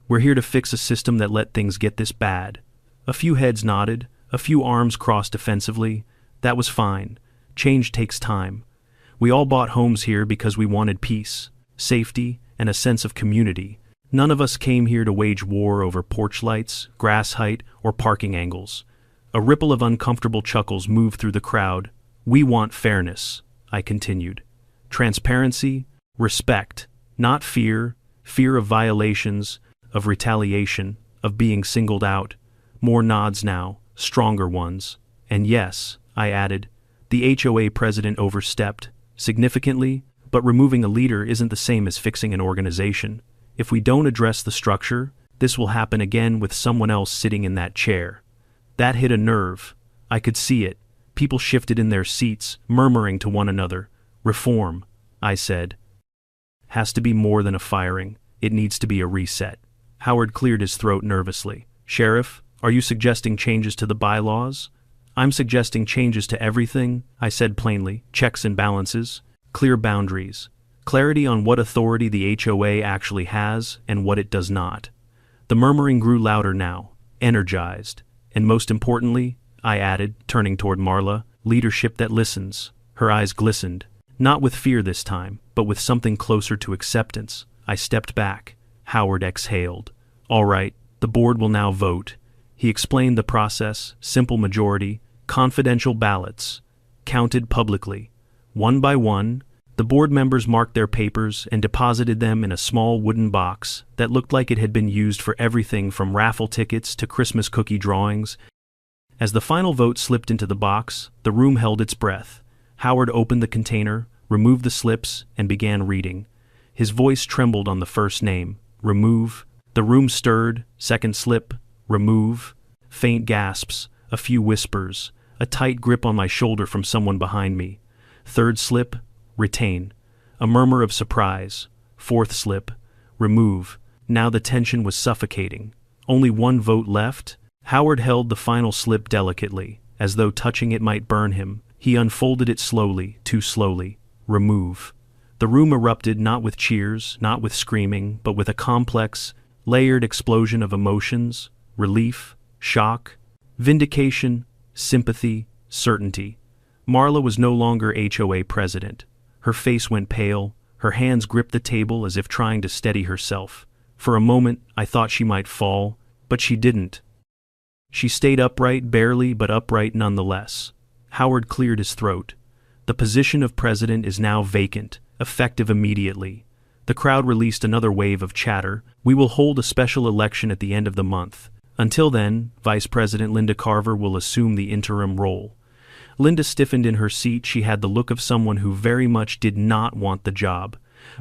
"We're here to fix a system that let things get this bad." A few heads nodded, a few arms crossed defensively. That was fine. Change takes time. We all bought homes here because we wanted peace, safety, and a sense of community. None of us came here to wage war over porch lights, grass height, or parking angles. A ripple of uncomfortable chuckles moved through the crowd. "We want fairness," I continued. "Transparency, respect, not fear of violations, of retaliation, of being singled out." More nods now, stronger ones. "And yes," I added, "the HOA president overstepped, significantly, but removing a leader isn't the same as fixing an organization. If we don't address the structure, this will happen again with someone else sitting in that chair." That hit a nerve. I could see it. People shifted in their seats, murmuring to one another. "Reform," I said, "has to be more than a firing. It needs to be a reset." Howard cleared his throat nervously. "Sheriff, are you suggesting changes to the bylaws?" "I'm suggesting changes to everything," I said plainly. "Checks and balances, clear boundaries, clarity on what authority the HOA actually has and what it does not." The murmuring grew louder now, energized. "And most importantly," I added, turning toward Marla, "leadership that listens." Her eyes glistened, not with fear this time, but with something closer to acceptance. I stepped back. Howard exhaled. "All right, the board will now vote." He explained the process: simple majority, confidential ballots, counted publicly. One by one, the board members marked their papers and deposited them in a small wooden box that looked like it had been used for everything from raffle tickets to Christmas cookie drawings. As the final vote slipped into the box, the room held its breath. Howard opened the container, removed the slips, and began reading. His voice trembled on the first name: "Remove." The room stirred. Second slip: "Remove." Faint gasps, a few whispers, a tight grip on my shoulder from someone behind me. Third slip: "Retain." A murmur of surprise. Fourth slip: "Remove." Now the tension was suffocating. Only one vote left. Howard held the final slip delicately, as though touching it might burn him. He unfolded it slowly, too slowly. "Remove." The room erupted, not with cheers, not with screaming, but with a complex, layered explosion of emotions: relief, shock, vindication, sympathy, certainty. Marla was no longer HOA president. Her face went pale, her hands gripped the table as if trying to steady herself. For a moment, I thought she might fall, but she didn't. She stayed upright, barely, but upright nonetheless. Howard cleared his throat. "The position of president is now vacant, effective immediately." The crowd released another wave of chatter. "We will hold a special election at the end of the month. Until then, Vice President Linda Carver will assume the interim role." Linda stiffened in her seat. She had the look of someone who very much did not want the job.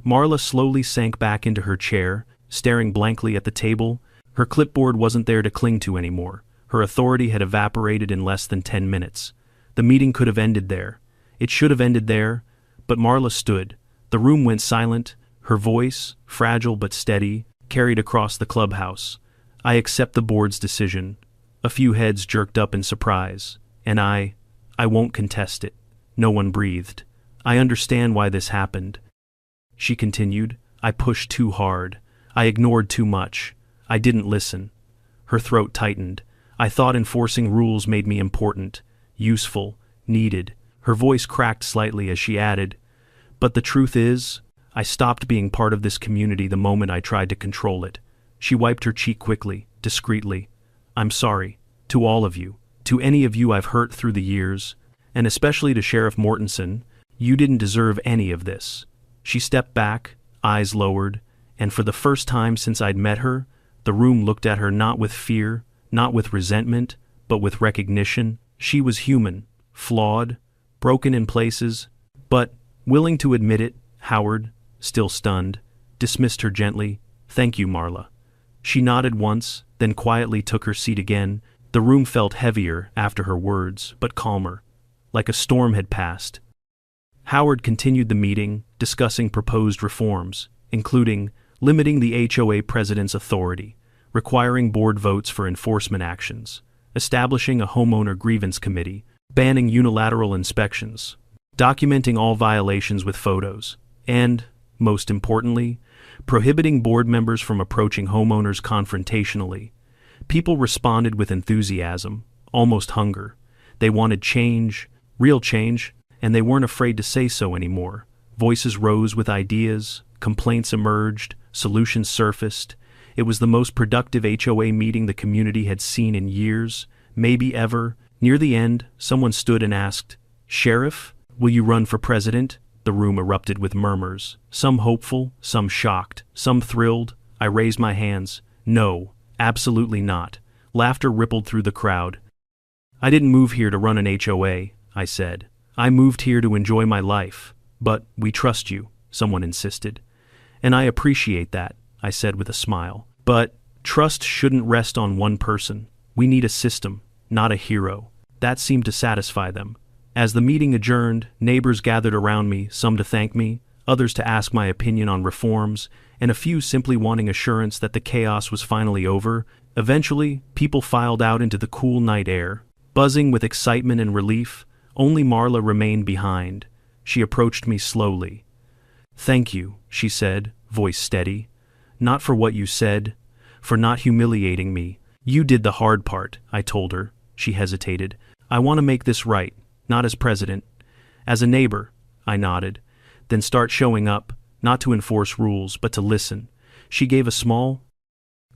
Marla slowly sank back into her chair, staring blankly at the table. Her clipboard wasn't there to cling to anymore. Her authority had evaporated in less than 10 minutes. The meeting could have ended there. It should have ended there, but Marla stood. The room went silent. Her voice, fragile but steady, carried across the clubhouse. "I accept the board's decision." A few heads jerked up in surprise. "And I won't contest it." No one breathed. "I understand why this happened," she continued. "I pushed too hard. I ignored too much. I didn't listen." Her throat tightened. "I thought enforcing rules made me important, useful, needed." Her voice cracked slightly as she added, But the truth is, I stopped being part of this community the moment I tried to control it. She wiped her cheek quickly, discreetly. I'm sorry. To all of you. To any of you I've hurt through the years. And especially to Sheriff Mortensen. You didn't deserve any of this. She stepped back, eyes lowered, and for the first time since I'd met her, the room looked at her not with fear, not with resentment, but with recognition. She was human, flawed, broken in places, but, willing to admit it, Howard, still stunned, dismissed her gently. Thank you, Marla. She nodded once, then quietly took her seat again. The room felt heavier after her words, but calmer, like a storm had passed. Howard continued the meeting, discussing proposed reforms, including limiting the HOA president's authority, requiring board votes for enforcement actions, establishing a homeowner grievance committee, banning unilateral inspections, documenting all violations with photos, and, most importantly, prohibiting board members from approaching homeowners confrontationally. People responded with enthusiasm, almost hunger. They wanted change, real change, and they weren't afraid to say so anymore. Voices rose with ideas, complaints emerged, solutions surfaced. It was the most productive HOA meeting the community had seen in years, maybe ever. Near the end, someone stood and asked, "Sheriff, will you run for president?" The room erupted with murmurs, some hopeful, some shocked, some thrilled. I raised my hands. No, absolutely not. Laughter rippled through the crowd. I didn't move here to run an HOA, I said. I moved here to enjoy my life. But we trust you, someone insisted. And I appreciate that, I said with a smile. But trust shouldn't rest on one person. We need a system, not a hero. That seemed to satisfy them. As the meeting adjourned, neighbors gathered around me, some to thank me, others to ask my opinion on reforms, and a few simply wanting assurance that the chaos was finally over. Eventually, people filed out into the cool night air, buzzing with excitement and relief. Only Marla remained behind. She approached me slowly. "Thank you," she said, voice steady. "Not for what you said, for not humiliating me. You did the hard part," I told her. She hesitated. "I want to make this right, not as president. As a neighbor," I nodded. "Then start showing up, not to enforce rules, but to listen." She gave a small,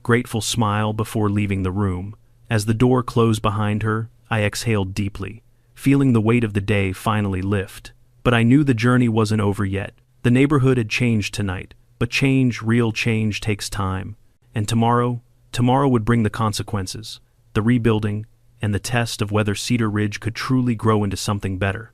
grateful smile before leaving the room. As the door closed behind her, I exhaled deeply, feeling the weight of the day finally lift. But I knew the journey wasn't over yet. The neighborhood had changed tonight, but change, real change, takes time. And tomorrow would bring the consequences, the rebuilding, and the test of whether Cedar Ridge could truly grow into something better.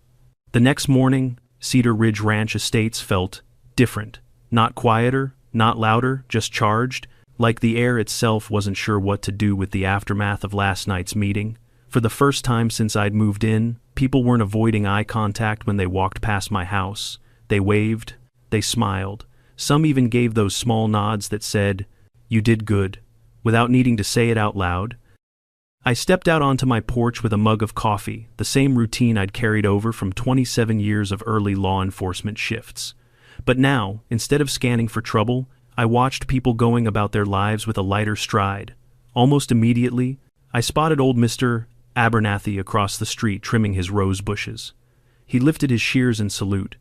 The next morning, Cedar Ridge Ranch Estates felt different. Not quieter, not louder, just charged, like the air itself wasn't sure what to do with the aftermath of last night's meeting. For the first time since I'd moved in, people weren't avoiding eye contact when they walked past my house. They waved, they smiled. Some even gave those small nods that said, "You did good," without needing to say it out loud. I stepped out onto my porch with a mug of coffee, the same routine I'd carried over from 27 years of early law enforcement shifts. But now, instead of scanning for trouble, I watched people going about their lives with a lighter stride. Almost immediately, I spotted old Mr. Abernathy across the street trimming his rose bushes. He lifted his shears in salute.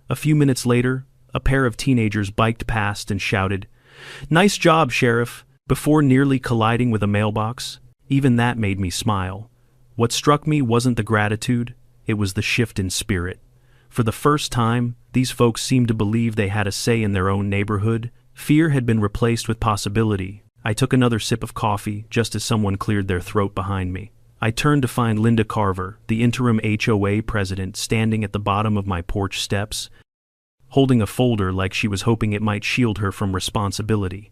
A few minutes later, a pair of teenagers biked past and shouted, "Nice job, Sheriff," before nearly colliding with a mailbox. Even that made me smile. What struck me wasn't the gratitude, it was the shift in spirit. For the first time, these folks seemed to believe they had a say in their own neighborhood. Fear had been replaced with possibility. I took another sip of coffee just as someone cleared their throat behind me. I turned to find Linda Carver, the interim HOA president, standing at the bottom of my porch steps, holding a folder like she was hoping it might shield her from responsibility.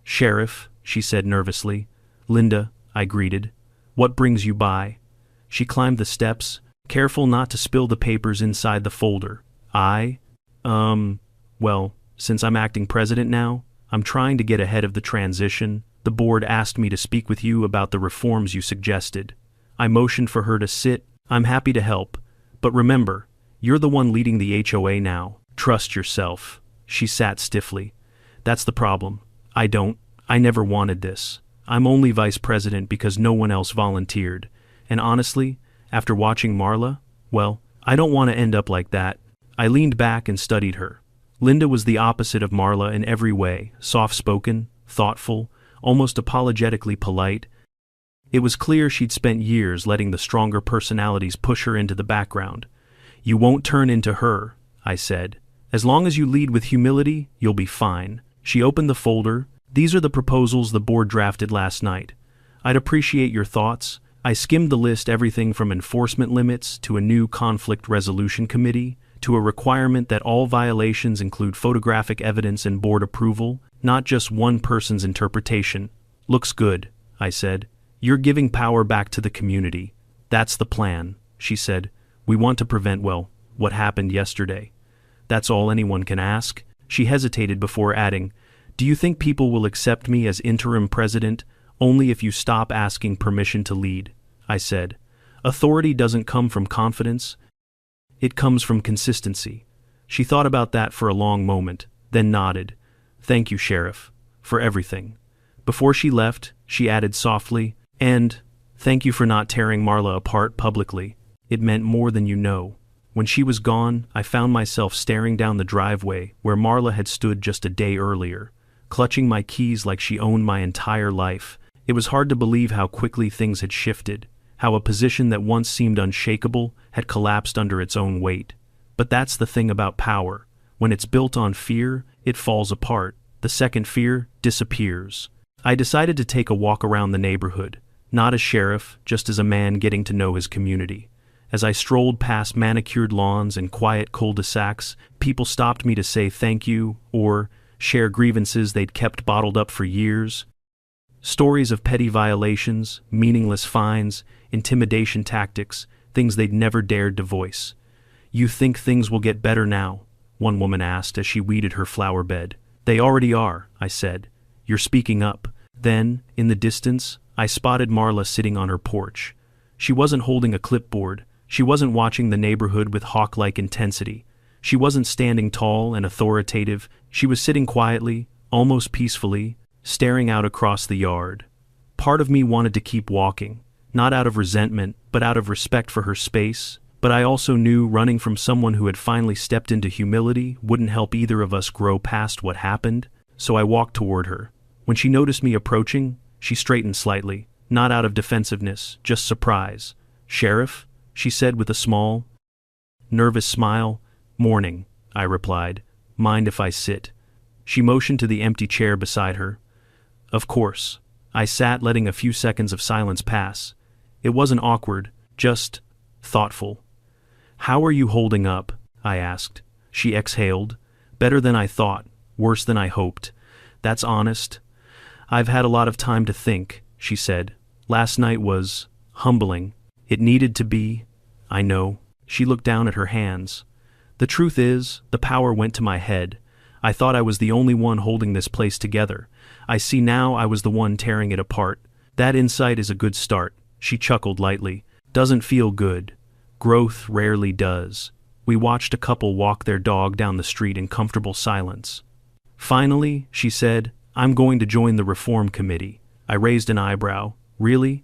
"Sheriff," she said nervously. "Linda," I greeted. "What brings you by?" She climbed the steps, careful not to spill the papers inside the folder. Well, since I'm acting president now, I'm trying to get ahead of the transition. The board asked me to speak with you about the reforms you suggested." I motioned for her to sit. "I'm happy to help. But remember, you're the one leading the HOA now. Trust yourself." She sat stiffly. "That's the problem. I never wanted this. I'm only vice president because no one else volunteered. And honestly, after watching Marla, well, I don't want to end up like that." I leaned back and studied her. Linda was the opposite of Marla in every way, soft-spoken, thoughtful, almost apologetically polite. It was clear she'd spent years letting the stronger personalities push her into the background. "You won't turn into her," I said. "As long as you lead with humility, you'll be fine." She opened the folder. "These are the proposals the board drafted last night. I'd appreciate your thoughts." I skimmed the list, everything from enforcement limits to a new conflict resolution committee, to a requirement that all violations include photographic evidence and board approval, not just one person's interpretation. "Looks good," I said. "You're giving power back to the community." "That's the plan," she said. "We want to prevent, well, what happened yesterday." "That's all anyone can ask." She hesitated before adding, "Do you think people will accept me as interim president only if you stop asking permission to lead?" I said. "Authority doesn't come from confidence. It comes from consistency." She thought about that for a long moment, then nodded. "Thank you, Sheriff, for everything." Before she left, she added softly, "And thank you for not tearing Marla apart publicly. It meant more than you know." When she was gone, I found myself staring down the driveway where Marla had stood just a day earlier, clutching my keys like she owned my entire life. It was hard to believe how quickly things had shifted, how a position that once seemed unshakable had collapsed under its own weight. But that's the thing about power. When it's built on fear, it falls apart. The second fear disappears. I decided to take a walk around the neighborhood, not as sheriff, just as a man getting to know his community. As I strolled past manicured lawns and quiet cul-de-sacs, people stopped me to say thank you or share grievances they'd kept bottled up for years. Stories of petty violations, meaningless fines, intimidation tactics, things they'd never dared to voice. "You think things will get better now?" one woman asked as she weeded her flower bed. "They already are," I said. "You're speaking up." Then, in the distance, I spotted Marla sitting on her porch. She wasn't holding a clipboard. She wasn't watching the neighborhood with hawk-like intensity. She wasn't standing tall and authoritative. She was sitting quietly, almost peacefully, staring out across the yard. Part of me wanted to keep walking, not out of resentment, but out of respect for her space. But I also knew running from someone who had finally stepped into humility wouldn't help either of us grow past what happened, so I walked toward her. When she noticed me approaching, she straightened slightly, not out of defensiveness, just surprise. "Sheriff?" she said with a small, nervous smile. "Morning," I replied. "Mind if I sit?" She motioned to the empty chair beside her. "Of course." I sat, letting a few seconds of silence pass. It wasn't awkward, just thoughtful. "How are you holding up?" I asked. She exhaled. "Better than I thought, worse than I hoped." "That's honest." "I've had a lot of time to think," she said. "Last night was humbling. It needed to be." "I know." She looked down at her hands. "The truth is, the power went to my head. I thought I was the only one holding this place together. I see now I was the one tearing it apart. That insight is a good start." She chuckled lightly. "Doesn't feel good. Growth rarely does." We watched a couple walk their dog down the street in comfortable silence. "Finally," she said, "I'm going to join the reform committee." I raised an eyebrow. "Really?"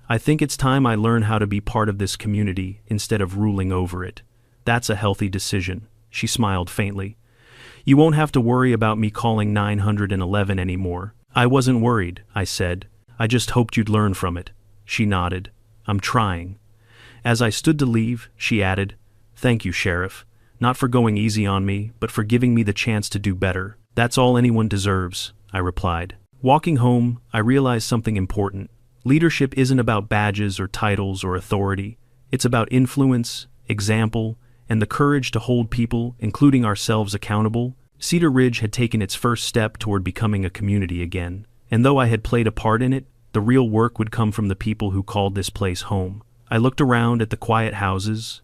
"I think it's time I learn how to be part of this community instead of ruling over it." "That's a healthy decision." She smiled faintly. "You won't have to worry about me calling 911 anymore." "I wasn't worried," I said. "I just hoped you'd learn from it." She nodded. "I'm trying." As I stood to leave, she added, "Thank you, Sheriff. Not for going easy on me, but for giving me the chance to do better." "That's all anyone deserves," I replied. Walking home, I realized something important. Leadership isn't about badges or titles or authority. It's about influence, example, and the courage to hold people, including ourselves, accountable. Cedar Ridge had taken its first step toward becoming a community again, and though I had played a part in it, the real work would come from the people who called this place home. I looked around at the quiet houses,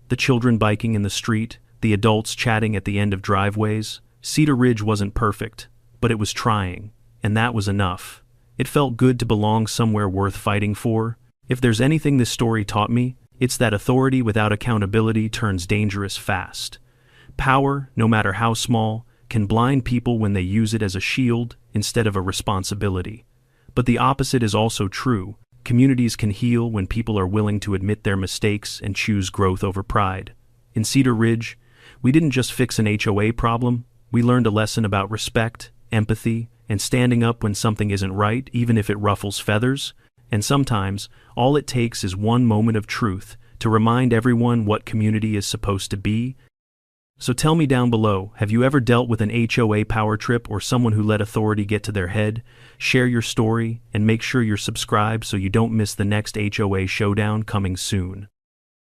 the children biking in the street, the adults chatting at the end of driveways. Cedar Ridge wasn't perfect, but it was trying, and that was enough. It felt good to belong somewhere worth fighting for. If there's anything this story taught me, it's that authority without accountability turns dangerous fast. Power, no matter how small, can blind people when they use it as a shield instead of a responsibility. But the opposite is also true. Communities can heal when people are willing to admit their mistakes and choose growth over pride. In Cedar Ridge, we didn't just fix an HOA problem, we learned a lesson about respect, empathy, and standing up when something isn't right, even if it ruffles feathers. And sometimes, all it takes is one moment of truth to remind everyone what community is supposed to be. So tell me down below, have you ever dealt with an HOA power trip or someone who let authority get to their head? Share your story and make sure you're subscribed so you don't miss the next HOA showdown coming soon.